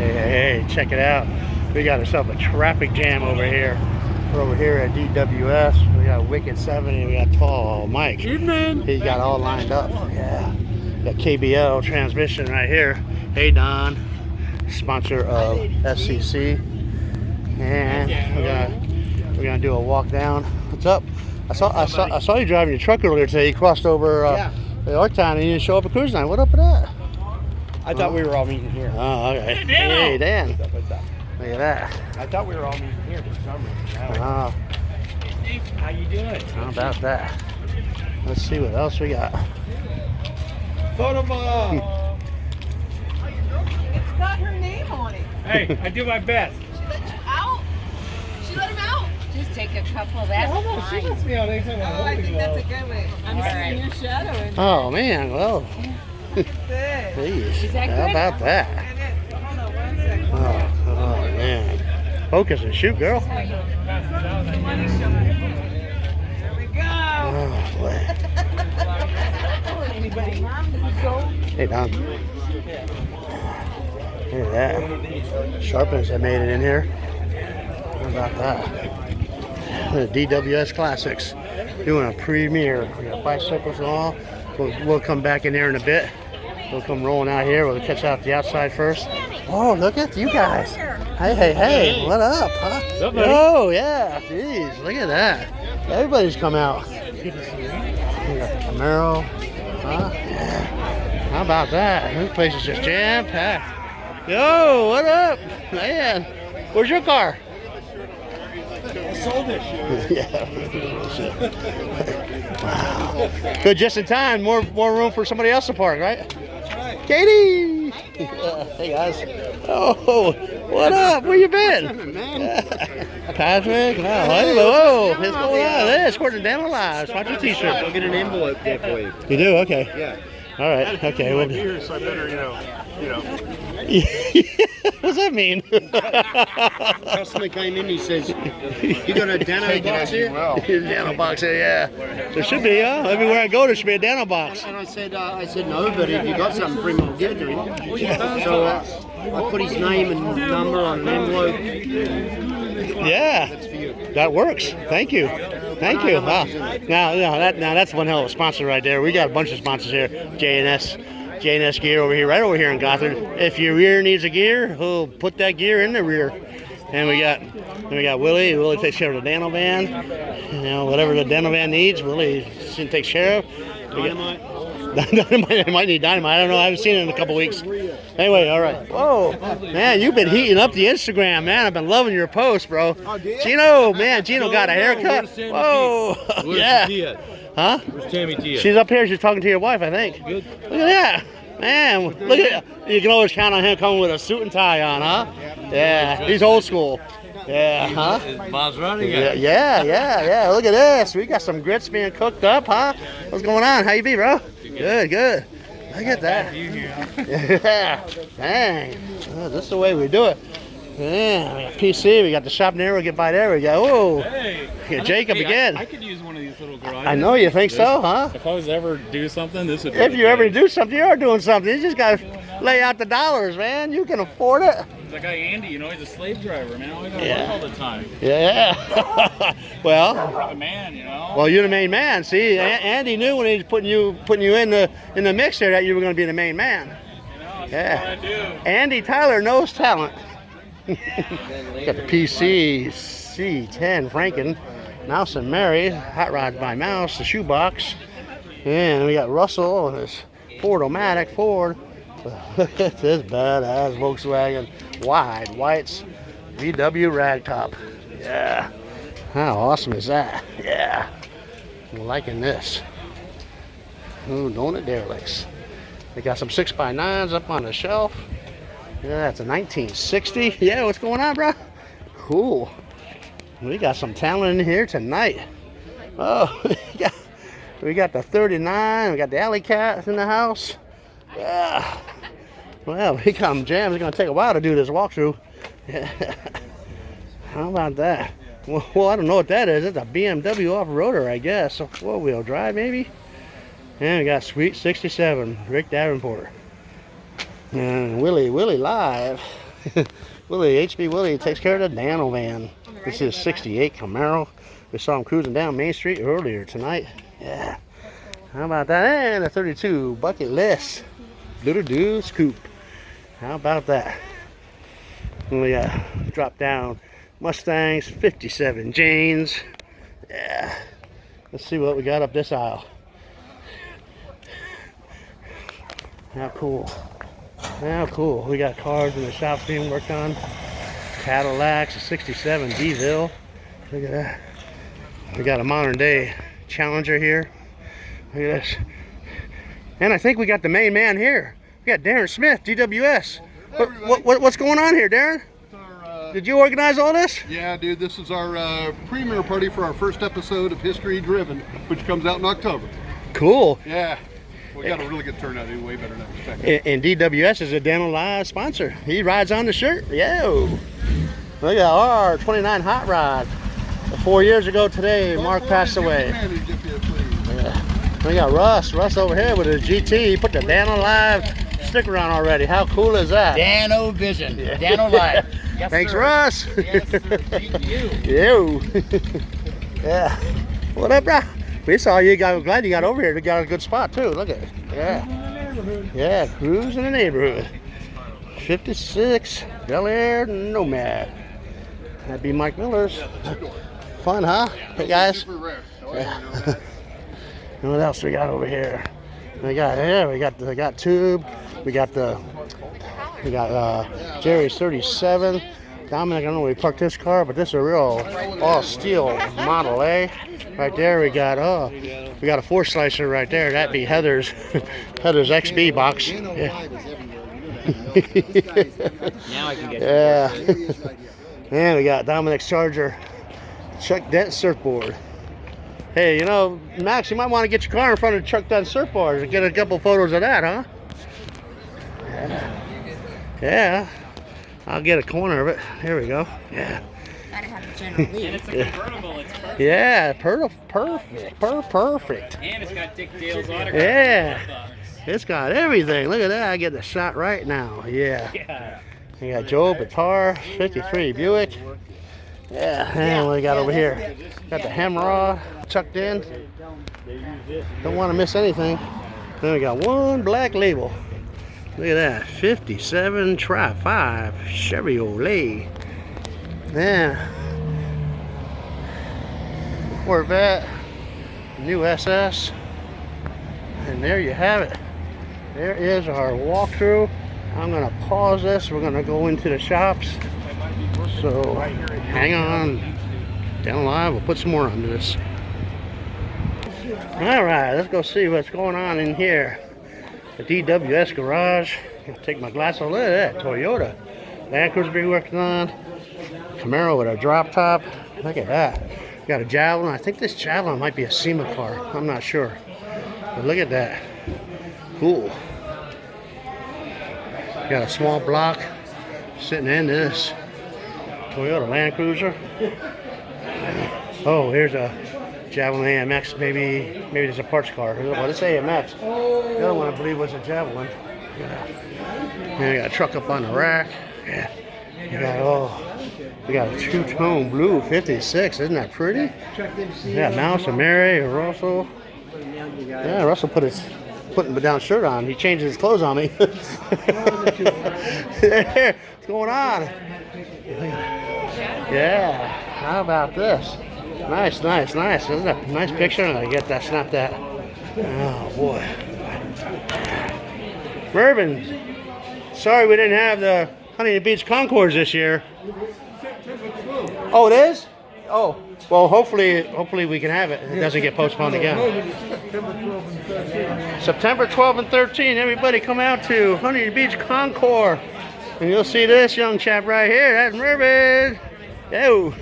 Hey, check it out. We got ourselves a traffic jam over here. We're over here at DWS. We got Wicked 70, we got Tall Mike. Evening. He's got all lined up. Yeah. Got KBL transmission right here. Hey Don, sponsor of SCC. And we're gonna do a walk down. What's up? I saw you driving your truck earlier today. You crossed over Yorktown and you didn't show up at cruise line. What up with that? I thought we were all meeting here. Oh, okay. Hey, Dano. Hey, Dan. What's up? Look at that. I thought we were all meeting here for some reason. Oh, How you doing? how about that? Let's see what else we got. Photo ball. It's got her name on it. Hey, I do my best. She let you out? She let him out? Just take a couple. That's She fine. lets me out anytime I Oh, I think that's a good one. I'm seeing your shadow. Oh, man. Well, Good. please. Is that How good? about that? And it, hold on 1 second. Oh, man. Focus and shoot, girl. Money shot. There we go. Oh, boy. Anybody? Hey, Don. Look at that. Sharpness, I made it in here. How about that? The DWS Classics doing a premiere. We got bicycles and all. We'll come back in there in a bit. We'll come rolling out here. We'll catch out the outside first. Oh, look at you guys. Hey, what up, huh? What's up, buddy? Oh, yeah. Jeez, look at that. Everybody's come out. We got the Camaro. Huh? Yeah. How about that? This place is just jam-packed. Yo, what up? Man, where's your car? I sold it. Yeah. Wow. Good, just in time. More room for somebody else to park, right? That's right. Katie. Hey guys. Oh, what up? Where you been? Patrick. Wow. Whoa. What's going on? Hey, it's according to DanoLive. Watch your T-shirt. I'll get an envelope there for you. You do? Okay. Yeah. All right. Okay. Well, Here, so I better, you know. what's that mean? Customer came in, he says, "You got a Dano box here?" Dano box here, yeah. There should be, huh? Everywhere I go, there should be a Dano box. And I said no, but if you got something for him, I'll give it to him. So I put his name and number on an envelope. Yeah, That's for you. that works. Thank you. Thank you. Wow. Now that's one hell of a sponsor right there. We got a bunch of sponsors here. J&S Gear over here, right over here in Gothard. If your rear needs a gear, he'll put that gear in the rear. And we got Willie. Willie takes care of the Dano van. You know, whatever the Dano van needs, Willie takes care of. Dynamite. Might need dynamite. I don't know. I haven't seen it in a couple weeks. Anyway, all right. Whoa, man, you've been heating up the Instagram, man. I've been loving your posts, bro. Gino got a haircut. Whoa, yeah. Huh? Where's Tammy Tia? She's up here. She's talking to your wife, I think. Good. Look at that. Man, look at you can always count on him coming with a suit and tie on, huh? Yeah, he's old school. Yeah, huh? Maserati Yeah. Look at this. We got some grits being cooked up, huh? What's going on? How you be, bro? Good. Look at that. Yeah. Dang. Oh, this is the way we do it. Yeah, we got PC, we got the shop there, we get by there, we go, whoa. Hey. Jacob again. I could use one of these little garages. I know you think so, huh? If I was to ever do something, this would be If you ever do something, you are doing something. You just got to lay out the dollars, man. You can afford it. That guy Andy, you know, he's a slave driver, man. I gotta Yeah. work all the time. Yeah. Well, The man, you know. well, you're the main man. See, Andy knew when he was putting you in the mix there that you were going to be the main man. You know, that's Yeah. what I do. Andy Tyler knows talent. Got the PC C10 Franken, Mouse and Mary, Hot Rods by Mouse, the shoebox, and we got Russell and his Ford-O-Matic Ford. Look at this badass Volkswagen wide whites VW ragtop. Yeah, how awesome is that? Yeah, I'm liking this. Ooh, donut derelicts. They got some 6x9s up on the shelf. Yeah, that's a 1960. Yeah, what's going on, bro? Cool. We got some talent in here tonight. Oh, we got the 39. We got the Alley Cat in the house. Yeah. Well, we got them jams. It's going to take a while to do this walkthrough. Yeah. How about that? Well, I don't know what that is. It's a BMW off-roader, I guess. So four-wheel drive, maybe? And we got Sweet 67, Rick Davenport. And Willie live. Willie, HB Willie takes care of the Dano van. This is 68 Camaro. We saw him cruising down Main Street earlier tonight. Yeah. How about that? And a 32 bucket list. Little dude scoop. How about that? And we got drop down Mustangs, 57 Janes. Yeah. Let's see what we got up this aisle. How cool. How cool. We got cars in the shops being worked on. Cadillacs, a 67 DeVille. Look at that. We got a modern day Challenger here. Look at this. And I think we got the main man here. We got Darren Smith, DWS. What's going on here, Darren? Did you organize all this? Yeah, dude, this is our premiere party for our first episode of History Driven, which comes out in October. Cool. Yeah, we got a really good turnout, dude, way better than expected. And DWS is a DanoLive sponsor. He rides on the shirt. Yo. Look at our 29 Hot Rod. 4 years ago today, Mark passed away. Yeah. We got Russ over here with his GT. He put the DanoLive sticker on already. How cool is that? DanoVision. DanoLive. Yes, Thanks, sir. Russ. Yes, sir. Thank you. Yo. Yeah. What up, bro? We saw you. Glad you got over here. You got a good spot too. Look at it. Yeah. Yeah, cruise in the neighborhood. 56 Bel Air Nomad. That'd be Mike Miller's. Fun, huh? Hey guys. Yeah. And what else we got over here? We got tube. We got Jerry's 37. Dominic, I don't know where he parked his car, but this is a real all steel Model A. Right there we got a 4 slicer right there. That'd be Heather's XB box. Yeah. Now I can get Yeah. And we got Dominic's Charger Chuck Dent surfboard. Hey, you know, Max, you might want to get your car in front of Chuck Dent surfboard and get a couple photos of that, huh? Yeah. I'll get a corner of it. Here we go. Yeah. Gotta have a general And lead. it's a convertible. It's perfect. Yeah, perfect. And it's got Dick Dale's autograph. Yeah. It's got everything. Look at that. I get the shot right now. Yeah. Yeah. We got Joe Batar, 53 Buick. Yeah, and what we got over here? Got the Hamrod tucked in. Don't want to miss anything. Then we got one black label. Look at that, 57 Tri-5 Chevrolet. Yeah. Corvette, new SS. And there you have it. There is our walkthrough. I'm gonna pause this. We're gonna go into the shops. So hang on. DanoLive, we'll put some more onto this. All right, let's go see what's going on in here. The DWS garage. I'll take my glass off. Look at that, Toyota. Land Cruiser be working on. Camaro with a drop top. Look at that. Got a Javelin. I think this Javelin might be a SEMA car. I'm not sure. But look at that. Cool. Got a small block sitting in this Toyota Land Cruiser. Oh, here's a Javelin AMX. Maybe there's a parts car. Well, it's AMX. The other one I believe was a Javelin. Yeah. And we got a truck up on the rack. Yeah. We got a two-tone blue 56. Isn't that pretty? Yeah, Mouse and Mary, Russell. Yeah, Russell putting down shirt on. He changed his clothes on me. What's going on? Yeah, how about this? Nice. Isn't that a nice picture? I get that, snap that. Oh boy. Mervyn, sorry we didn't have the Huntington Beach Concours this year. Oh, it is? Oh, well, hopefully we can have it. It doesn't get postponed again. September 12th and 13th. Everybody come out to Huntington Beach Concours. And you'll see this young chap right here. That's Mervyn. Yo.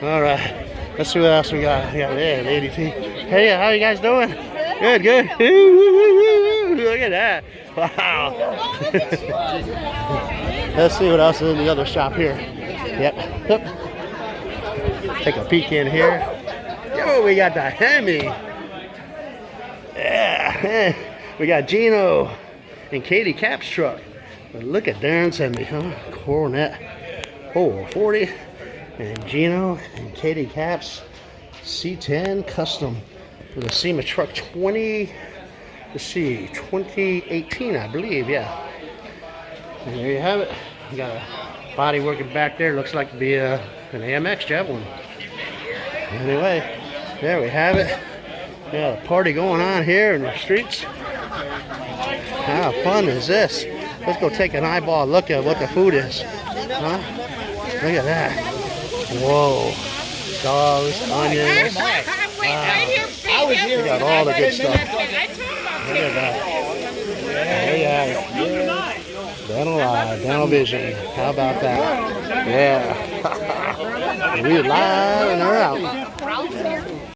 All right. Let's see what else we got. We got there, Lady T. Hey, how you guys doing? Good. Look at that. Wow. Let's see what else is in the other shop here. Yep. Take a peek in here. Yo, we got the Hemi. Yeah. We got Gino and Katie Cap's truck. But look at Darren's Hemi, huh? Coronet 440. And Gino and Katie Caps C10 Custom with a SEMA truck 2018, I believe, yeah. And there you have it. We got a body working back there. Looks like to be an AMX Javelin. Anyway, there we have it. We got a party going on here in the streets. How fun is this? Let's go take an eyeball look at what the food is. Huh? Look at that. Whoa. Dogs, onions. We got all the good stuff. Look at that. There you have it. DanoLive, DanoVision. How about that? Yeah. We live and are out.